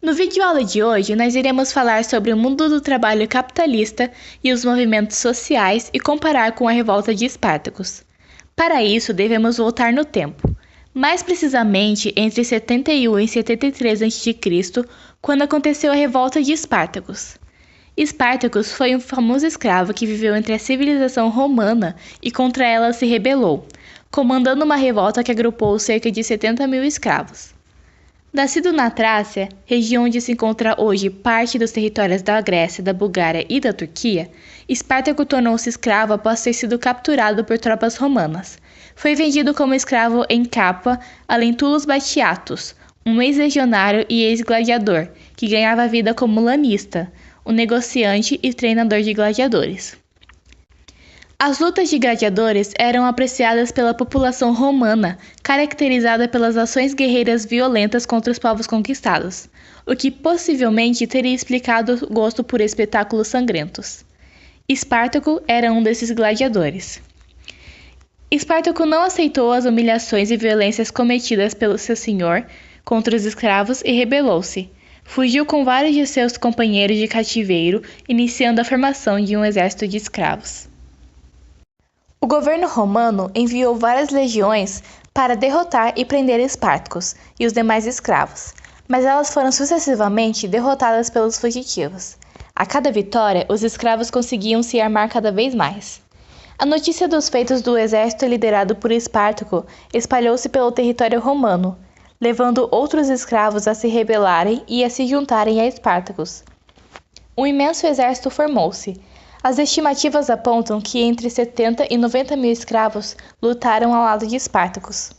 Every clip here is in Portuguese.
No videoaula de hoje, nós iremos falar sobre o mundo do trabalho capitalista e os movimentos sociais e comparar com a revolta de Espartacus. Para isso, devemos voltar no tempo, mais precisamente entre 71 e 73 a.C., quando aconteceu a revolta de Espartacus. Espartacus foi um famoso escravo que viveu entre a civilização romana e contra ela se rebelou, comandando uma revolta que agrupou cerca de 70 mil escravos. Nascido na Trácia, região onde se encontra hoje parte dos territórios da Grécia, da Bulgária e da Turquia, Espartaco tornou-se escravo após ter sido capturado por tropas romanas. Foi vendido como escravo em Capua a Lentulus Batiatus, um ex-legionário e ex-gladiador, que ganhava vida como lanista, um negociante e treinador de gladiadores. As lutas de gladiadores eram apreciadas pela população romana, caracterizada pelas ações guerreiras violentas contra os povos conquistados, o que possivelmente teria explicado o gosto por espetáculos sangrentos. Espartaco era um desses gladiadores. Espartaco não aceitou as humilhações e violências cometidas pelo seu senhor contra os escravos e rebelou-se. Fugiu com vários de seus companheiros de cativeiro, iniciando a formação de um exército de escravos. O governo romano enviou várias legiões para derrotar e prender Espartacus e os demais escravos, mas elas foram sucessivamente derrotadas pelos fugitivos. A cada vitória, os escravos conseguiam se armar cada vez mais. A notícia dos feitos do exército liderado por Espartaco espalhou-se pelo território romano, levando outros escravos a se rebelarem e a se juntarem a Espartacus. Um imenso exército formou-se. As estimativas apontam que entre 70 e 90 mil escravos lutaram ao lado de Espartacus.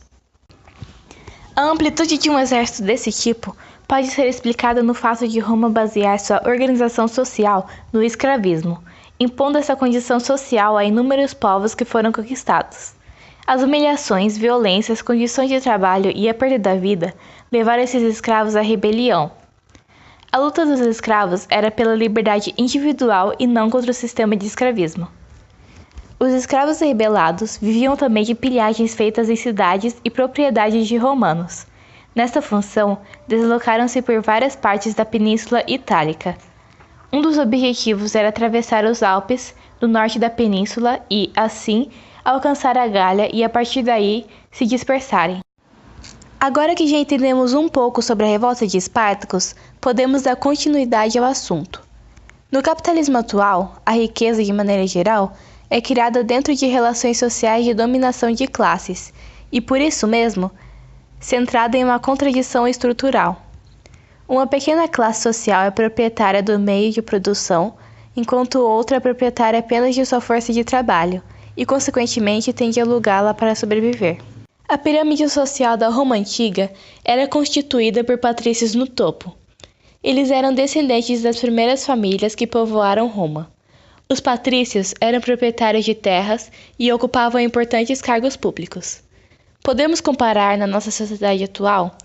A amplitude de um exército desse tipo pode ser explicada no fato de Roma basear sua organização social no escravismo, impondo essa condição social a inúmeros povos que foram conquistados. As humilhações, violências, condições de trabalho e a perda da vida levaram esses escravos à rebelião. A luta dos escravos era pela liberdade individual e não contra o sistema de escravismo. Os escravos rebelados viviam também de pilhagens feitas em cidades e propriedades de romanos. Nesta função, deslocaram-se por várias partes da Península Itálica. Um dos objetivos era atravessar os Alpes do norte da península e, assim, alcançar a Gália e a partir daí se dispersarem. Agora que já entendemos um pouco sobre a revolta de Espartacus, podemos dar continuidade ao assunto. No capitalismo atual, a riqueza, de maneira geral, é criada dentro de relações sociais de dominação de classes, e por isso mesmo, centrada em uma contradição estrutural. Uma pequena classe social é proprietária do meio de produção, enquanto outra é proprietária apenas de sua força de trabalho, e consequentemente tem de alugá-la para sobreviver. A pirâmide social da Roma antiga era constituída por patrícios no topo. Eles eram descendentes das primeiras famílias que povoaram Roma. Os patrícios eram proprietários de terras e ocupavam importantes cargos públicos. Podemos comparar na nossa sociedade atual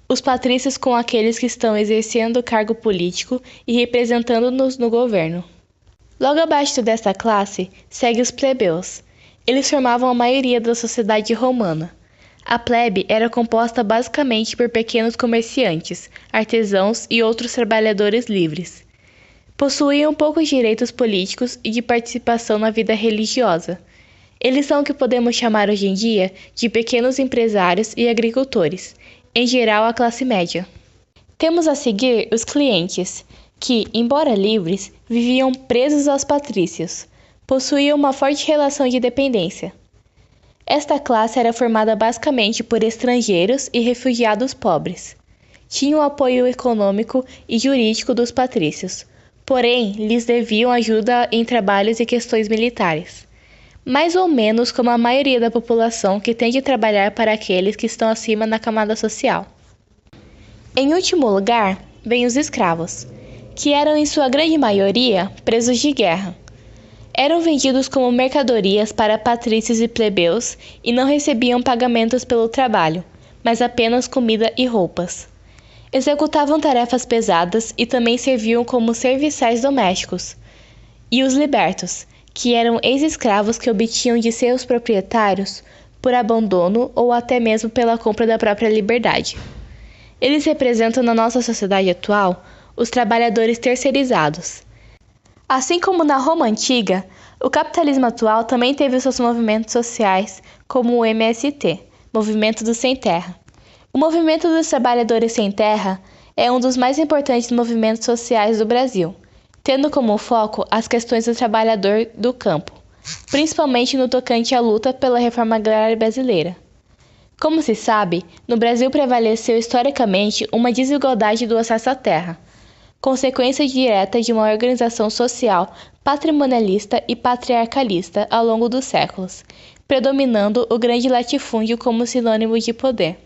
os patrícios com aqueles que estão exercendo cargo político e representando-nos no governo. Logo abaixo desta classe, segue os plebeus. Eles formavam a maioria da sociedade romana. A plebe era composta basicamente por pequenos comerciantes, artesãos e outros trabalhadores livres. Possuíam poucos direitos políticos e de participação na vida religiosa. Eles são o que podemos chamar hoje em dia de pequenos empresários e agricultores, em geral a classe média. Temos a seguir os clientes, que, embora livres, viviam presos aos patrícios. Possuíam uma forte relação de dependência. Esta classe era formada basicamente por estrangeiros e refugiados pobres. Tinham o apoio econômico e jurídico dos patrícios, porém lhes deviam ajuda em trabalhos e questões militares. Mais ou menos como a maioria da população que tem de trabalhar para aqueles que estão acima na camada social. Em último lugar, vêm os escravos, que eram em sua grande maioria presos de guerra. Eram vendidos como mercadorias para patrícios e plebeus e não recebiam pagamentos pelo trabalho, mas apenas comida e roupas. Executavam tarefas pesadas e também serviam como serviçais domésticos. E os libertos, que eram ex-escravos que obtinham de seus proprietários por abandono ou até mesmo pela compra da própria liberdade. Eles representam na nossa sociedade atual os trabalhadores terceirizados. Assim como na Roma antiga, o capitalismo atual também teve seus movimentos sociais, como o MST, Movimento dos Sem Terra. O Movimento dos Trabalhadores Sem Terra é um dos mais importantes movimentos sociais do Brasil, tendo como foco as questões do trabalhador do campo, principalmente no tocante à luta pela reforma agrária brasileira. Como se sabe, no Brasil prevaleceu historicamente uma desigualdade do acesso à terra, consequência direta de uma organização social patrimonialista e patriarcalista ao longo dos séculos, predominando o grande latifúndio como sinônimo de poder.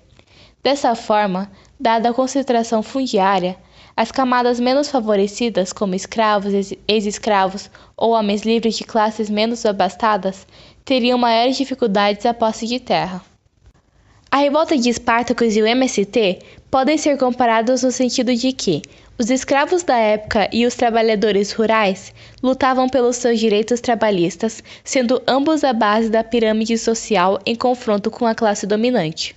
Dessa forma, dada a concentração fundiária, as camadas menos favorecidas, como escravos, ex-escravos ou homens livres de classes menos abastadas, teriam maiores dificuldades à posse de terra. A revolta de Espartacus e o MST podem ser comparados no sentido de que os escravos da época e os trabalhadores rurais lutavam pelos seus direitos trabalhistas, sendo ambos a base da pirâmide social em confronto com a classe dominante.